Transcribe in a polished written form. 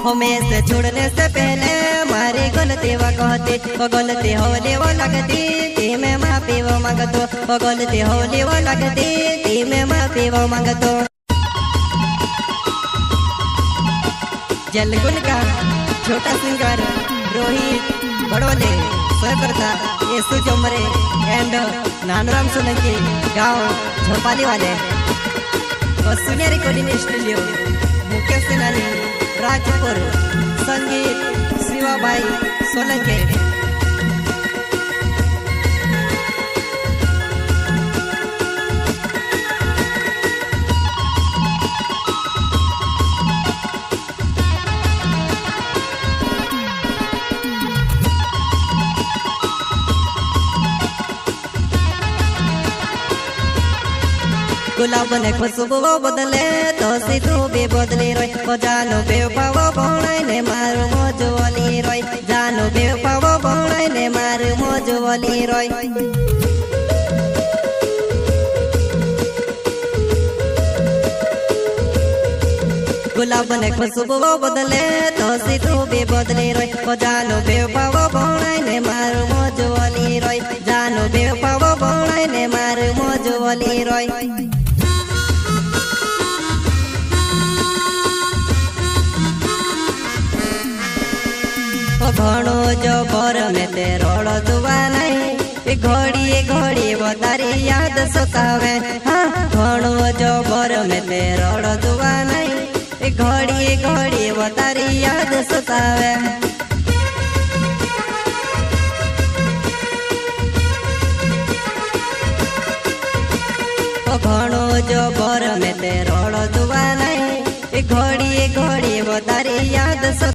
हमें से छोड़ने से पहले मारी गलती वो कहती, वो गलती होली वो लगती ती मैं माफी वो मांगतो, वो गलती होली वो लगती ती मैं माफी वो मांगतो। जलगुन का छोटा सिंगर रोहित बड़ोले स्वयंकर्ता येसु जोमरे एंड नानूराम सोलंकी गांव झोपाली वाले वसुनिया रिकॉर्डिंग स्टूडियो मुकेश सेनानी राजपुर संगीत शिवाबाई सोलंकी। गुलाब ने खुशबू बदले तो सीधू भी बदली रोय, वो जानो बेवफाओ भोणाई ने मारू मोजो वाली रोय, जानो बेवफाओ भोणाई ने मारू मोजो वाली रोय। गुलाब ने खुशबू बदले तो सीधू भी बदली रोय, वो जानो बेवफाओ भोणाई ने मारू मोजो वाली रोय, जानो बेवफाओ भोणाई ने मारू मोजो वाली रोय। घणो जो बोर में ते रोड़ो दुआ नहीं, घोड़ी घोड़ी वो तारी याद सतावे। हाँ घणो जो बोर में ते रोड़ो दुआ नहीं, घोड़ी घोड़ी वो तारी याद सतावे। घणो जो बोर में ते रोड़ो दुआ नहीं, घोड़ी घोड़ी वो तारी याद